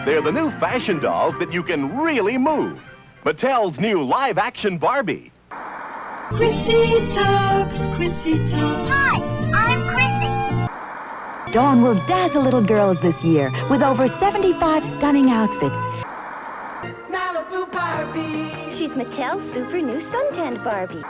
They're the new fashion dolls that you can really move. Mattel's new live-action Barbie. Chrissy talks, Chrissy talks. Hi, I'm Chrissy. Dawn will dazzle little girls this year with over 75 stunning outfits. Malibu Barbie. She's Mattel's super new suntanned Barbie.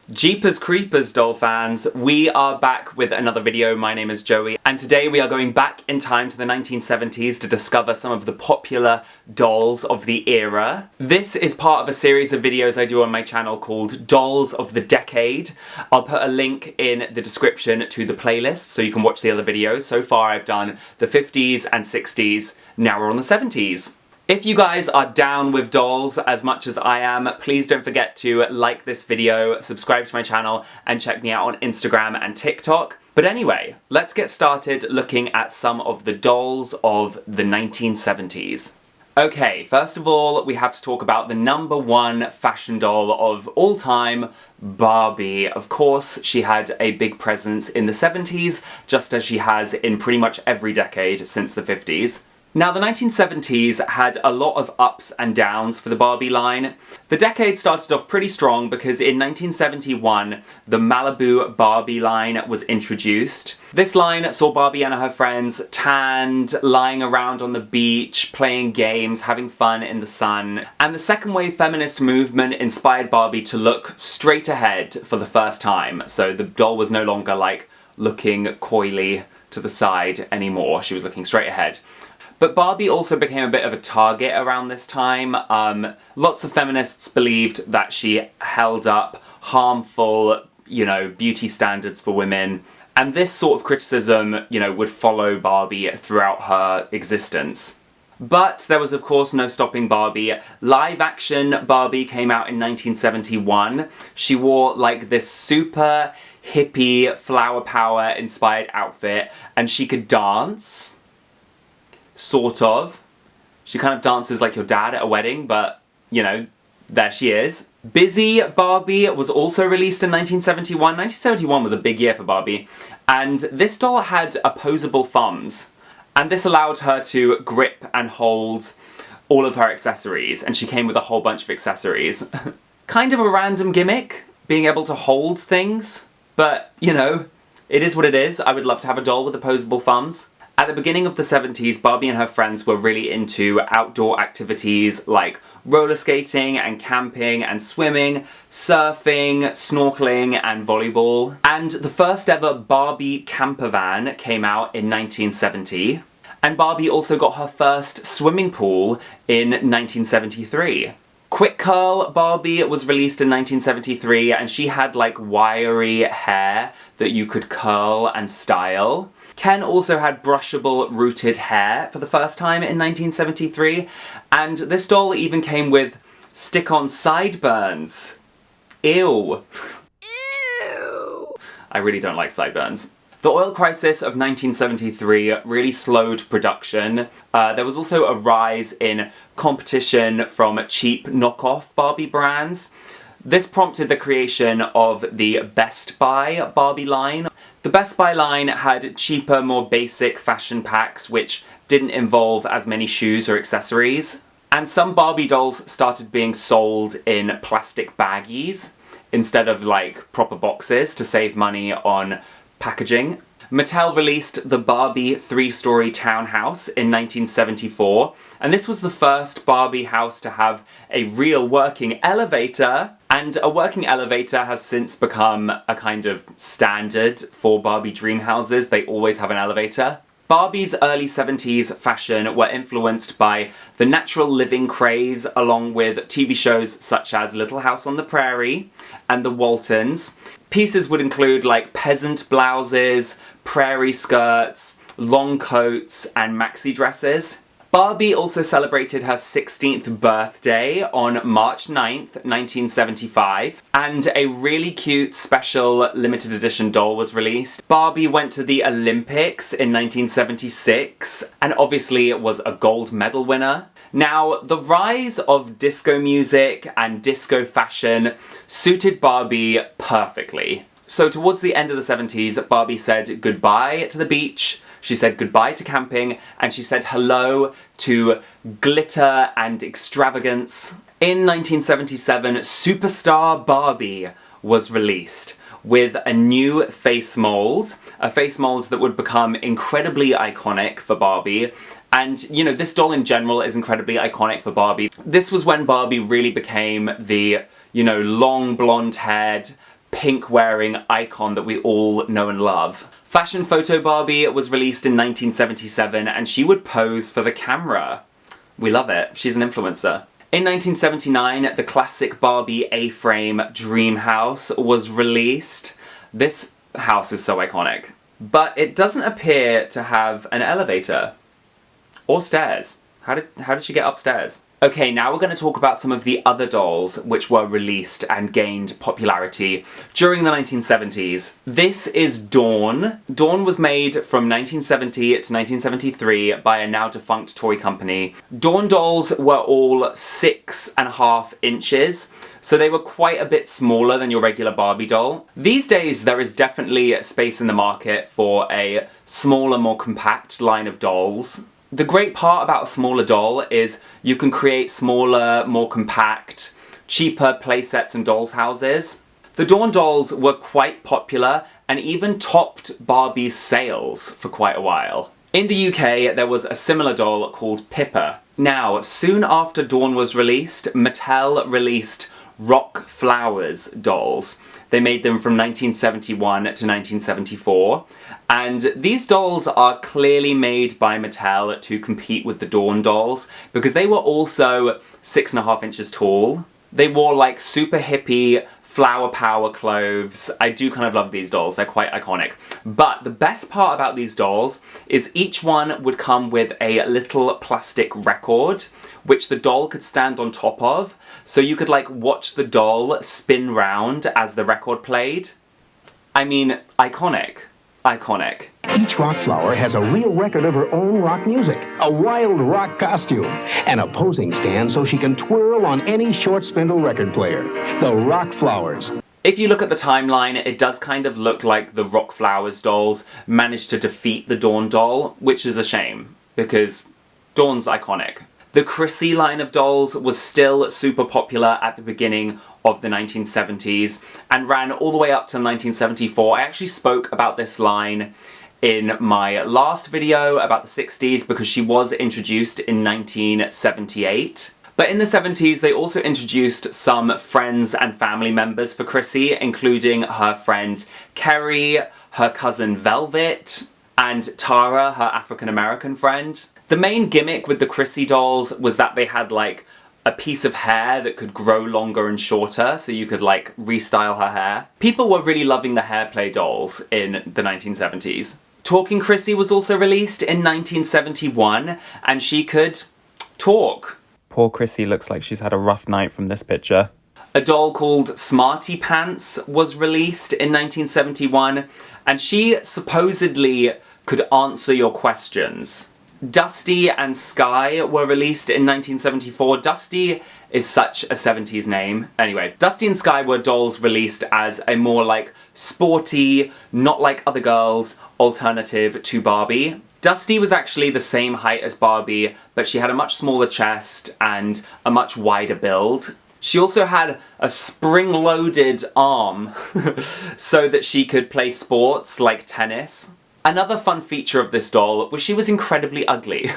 Jeepers Creepers doll fans, we are back with another video. My name is Joey, and today we are going back in time to the 1970s to discover some of the popular dolls of the era. This is part of a series of videos I do on my channel called Dolls of the Decade. I'll put a link in the description to the playlist so you can watch the other videos. So far I've done the 50s and 60s, now we're on the 70s. If you guys are down with dolls as much as I am, please don't forget to like this video, subscribe to my channel, and check me out on Instagram and TikTok. But anyway, let's get started looking at some of the dolls of the 1970s. Okay, first of all, we have to talk about the #1 fashion doll of all time, Barbie. Of course, she had a big presence in the 70s, just as she has in pretty much every decade since the 50s. Now, the 1970s had a lot of ups and downs for the Barbie line. The decade started off pretty strong because in 1971, the Malibu Barbie line was introduced. This line saw Barbie and her friends tanned, lying around on the beach, playing games, having fun in the sun. And the second wave feminist movement inspired Barbie to look straight ahead for the first time. So the doll was no longer like looking coyly to the side anymore. She was looking straight ahead. But Barbie also became a bit of a target around this time. Lots of feminists believed that she held up harmful, beauty standards for women. And this sort of criticism, would follow Barbie throughout her existence. But there was, of course, no stopping Barbie. Live-action Barbie came out in 1971. She wore, like, this super hippie, flower power-inspired outfit, and she could dance. Sort of. She kind of dances like your dad at a wedding, but, there she is. Busy Barbie was also released in 1971. 1971 was a big year for Barbie, and this doll had opposable thumbs, and this allowed her to grip and hold all of her accessories, and she came with a whole bunch of accessories. Kind of a random gimmick, being able to hold things, but, it is what it is. I would love to have a doll with opposable thumbs. At the beginning of the 70s, Barbie and her friends were really into outdoor activities like roller skating and camping and swimming, surfing, snorkeling and volleyball. And the first ever Barbie camper van came out in 1970. And Barbie also got her first swimming pool in 1973. Quick Curl Barbie was released in 1973, and she had like wiry hair that you could curl and style. Ken also had brushable rooted hair for the first time in 1973, and this doll even came with stick-on sideburns. Ew. Ew. I really don't like sideburns. The oil crisis of 1973 really slowed production. There was also a rise in competition from cheap knockoff Barbie brands. This prompted the creation of the Best Buy Barbie line. The Best Buy line had cheaper, more basic fashion packs which didn't involve as many shoes or accessories. And some Barbie dolls started being sold in plastic baggies instead of like proper boxes to save money on packaging. Mattel released the Barbie 3-story townhouse in 1974, and this was the first Barbie house to have a real working elevator, and a working elevator has since become a kind of standard for Barbie dream houses. They always have an elevator. Barbie's early 70s fashion were influenced by the natural living craze, along with TV shows such as Little House on the Prairie and The Waltons. Pieces would include like peasant blouses, prairie skirts, long coats, and maxi dresses. Barbie also celebrated her 16th birthday on March 9th, 1975, and a really cute special limited edition doll was released. Barbie went to the Olympics in 1976, and obviously was a gold medal winner. Now, the rise of disco music and disco fashion suited Barbie perfectly. So towards the end of the 70s, Barbie said goodbye to the beach, she said goodbye to camping, and she said hello to glitter and extravagance. In 1977, Superstar Barbie was released with a new face mold, a face mold that would become incredibly iconic for Barbie. And, you know, this doll in general is incredibly iconic for Barbie. This was when Barbie really became the, you know, long blonde-haired, pink-wearing icon that we all know and love. Fashion Photo Barbie was released in 1977, and she would pose for the camera. We love it. She's an influencer. In 1979, the classic Barbie A-frame Dream House was released. This house is so iconic. But it doesn't appear to have an elevator. Or stairs. How did she get upstairs? Okay, now we're going to talk about some of the other dolls which were released and gained popularity during the 1970s. This is Dawn. Dawn was made from 1970 to 1973 by a now defunct toy company. Dawn dolls were all 6.5 inches, so they were quite a bit smaller than your regular Barbie doll. These days, there is definitely space in the market for a smaller, more compact line of dolls. The great part about a smaller doll is you can create smaller, more compact, cheaper playsets and dolls' houses. The Dawn dolls were quite popular and even topped Barbie's sales for quite a while. In the UK, there was a similar doll called Pippa. Now, soon after Dawn was released, Mattel released Rock Flowers dolls. They made them from 1971 to 1974. And these dolls are clearly made by Mattel to compete with the Dawn dolls because they were also 6.5 inches tall. They wore like super hippie flower power clothes. I do kind of love these dolls, they're quite iconic. But the best part about these dolls is each one would come with a little plastic record which the doll could stand on top of, so you could like watch the doll spin round as the record played. I mean, iconic. Iconic. Each rock flower has a real record of her own rock music, a wild rock costume, and a posing stand so she can twirl on any short spindle record player. The Rock Flowers. If you look at the timeline, it does kind of look like the Rock Flowers dolls managed to defeat the Dawn doll, which is a shame, because Dawn's iconic. The Chrissy line of dolls was still super popular at the beginning of the 1970s and ran all the way up to 1974. I actually spoke about this line in my last video about the 60s because she was introduced in 1978. But in the 70s, they also introduced some friends and family members for Chrissy, including her friend Kerry, her cousin Velvet, and Tara, her African-American friend. The main gimmick with the Chrissy dolls was that they had like a piece of hair that could grow longer and shorter, so you could like restyle her hair. People were really loving the hair play dolls in the 1970s. Talking Chrissy was also released in 1971, and she could talk. Poor Chrissy looks like she's had a rough night from this picture. A doll called Smarty Pants was released in 1971, and she supposedly could answer your questions. Dusty and Skye were released in 1974. Dusty is such a 70s name. Anyway, Dusty and Skye were dolls released as a more like sporty, not like other girls, alternative to Barbie. Dusty was actually the same height as Barbie, but she had a much smaller chest and a much wider build. She also had a spring-loaded arm so that she could play sports like tennis. Another fun feature of this doll was she was incredibly ugly.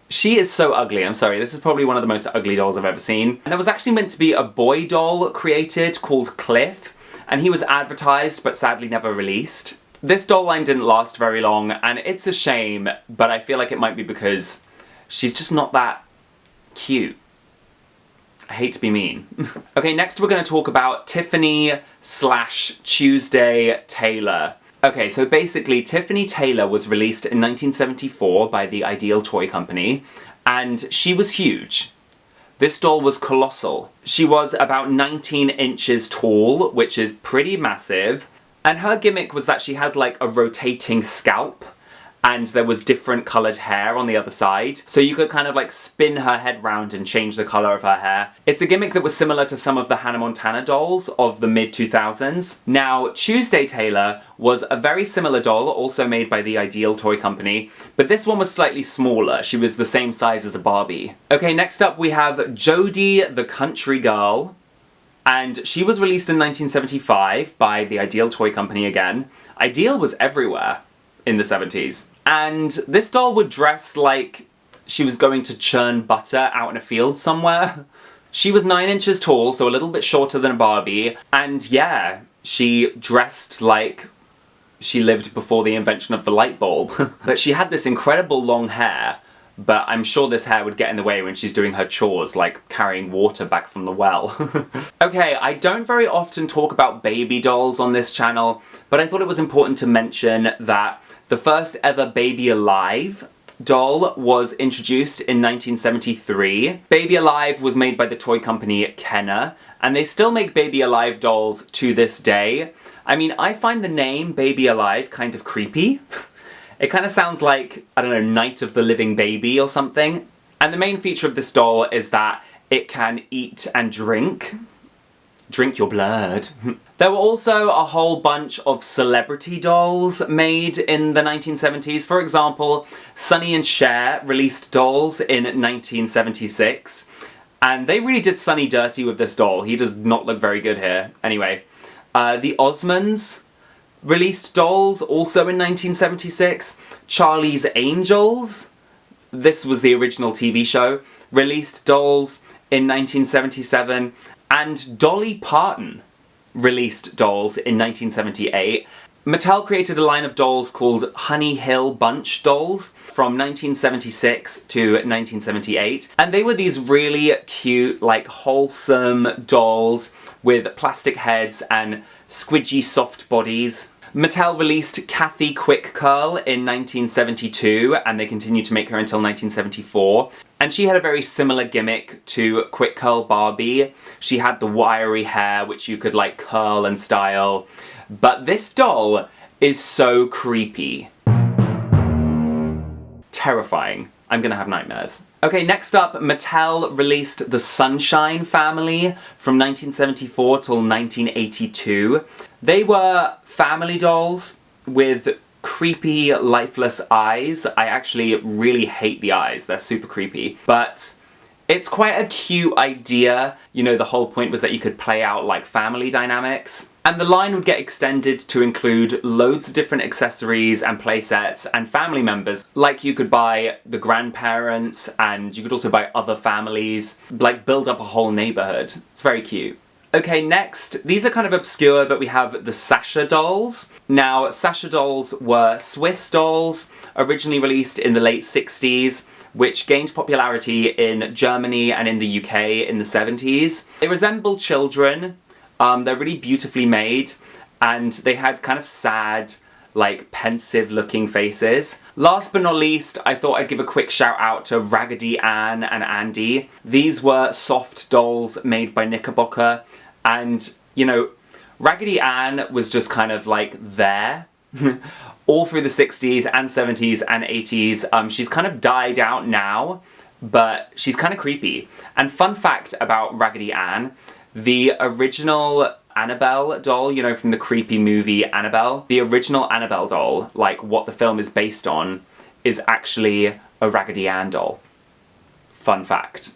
She is so ugly, I'm sorry, this is probably one of the most ugly dolls I've ever seen. And there was actually meant to be a boy doll created called Cliff, and he was advertised but sadly never released. This doll line didn't last very long, and it's a shame, but I feel like it might be because she's just not that cute. I hate to be mean. Okay, next we're going to talk about Tiffany/Tuesday Taylor. Okay, so basically Tiffany Taylor was released in 1974 by the Ideal Toy Company, and she was huge. This doll was colossal. She was about 19 inches tall, which is pretty massive, and her gimmick was that she had like a rotating scalp, and there was different coloured hair on the other side. So you could kind of like spin her head round and change the colour of her hair. It's a gimmick that was similar to some of the Hannah Montana dolls of the mid-2000s. Now, Tuesday Taylor was a very similar doll, also made by the Ideal Toy Company, but this one was slightly smaller. She was the same size as a Barbie. Okay, next up we have Jody the Country Girl. And she was released in 1975 by the Ideal Toy Company again. Ideal was everywhere in the 70s. And this doll would dress like she was going to churn butter out in a field somewhere. She was 9 inches tall, so a little bit shorter than a Barbie. And yeah, she dressed like she lived before the invention of the light bulb. But she had this incredible long hair, but I'm sure this hair would get in the way when she's doing her chores, like carrying water back from the well. Okay, I don't very often talk about baby dolls on this channel, but I thought it was important to mention that the first ever Baby Alive doll was introduced in 1973. Baby Alive was made by the toy company Kenner, and they still make Baby Alive dolls to this day. I mean, I find the name Baby Alive kind of creepy. It kind of sounds like, I don't know, Night of the Living Baby or something. And the main feature of this doll is that it can eat and drink. Drink your blood. There were also a whole bunch of celebrity dolls made in the 1970s. For example, Sonny and Cher released dolls in 1976. And they really did Sonny dirty with this doll. He does not look very good here. Anyway, the Osmonds released dolls also in 1976. Charlie's Angels, this was the original TV show, released dolls in 1977. And Dolly Parton released dolls in 1978. Mattel created a line of dolls called Honey Hill Bunch dolls from 1976 to 1978. And they were these really cute, like wholesome dolls with plastic heads and squidgy soft bodies. Mattel released Kathy Quick Curl in 1972, and they continued to make her until 1974. And she had a very similar gimmick to Quick Curl Barbie. She had the wiry hair, which you could like curl and style. But this doll is so creepy. Terrifying. I'm gonna have nightmares. Okay, next up, Mattel released the Sunshine family from 1974 till 1982. They were family dolls with creepy, lifeless eyes. I actually really hate the eyes. They're super creepy. But it's quite a cute idea. You know, the whole point was that you could play out like family dynamics. And the line would get extended to include loads of different accessories and playsets and family members. Like you could buy the grandparents, and you could also buy other families, like build up a whole neighborhood. It's very cute. Okay, next, these are kind of obscure, but we have the Sasha Dolls. Now, Sasha Dolls were Swiss dolls, originally released in the late 60s, which gained popularity in Germany and in the UK in the 70s. They resemble children. They're really beautifully made, and they had kind of sad, like pensive looking faces. Last but not least, I thought I'd give a quick shout out to Raggedy Ann and Andy. These were soft dolls made by Knickerbocker, and you know, Raggedy Ann was just kind of like there all through the 60s and 70s and 80s. She's kind of died out now, but she's kind of creepy. And fun fact about Raggedy Ann, the original Annabelle doll, you know, from the creepy movie Annabelle, the original Annabelle doll, like what the film is based on, is actually a Raggedy Ann doll. Fun fact.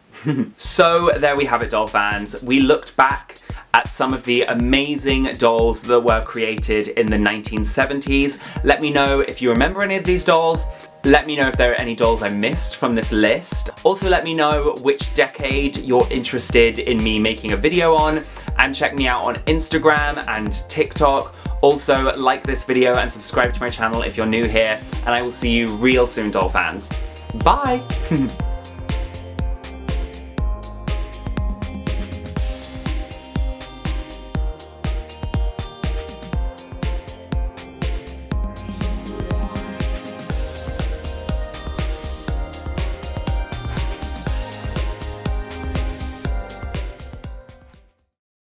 So there we have it, doll fans. We looked back at some of the amazing dolls that were created in the 1970s. Let me know if you remember any of these dolls. Let me know if there are any dolls I missed from this list. Also let me know which decade you're interested in me making a video on, and check me out on Instagram and TikTok. Also like this video and subscribe to my channel if you're new here, and I will see you real soon, doll fans. Bye!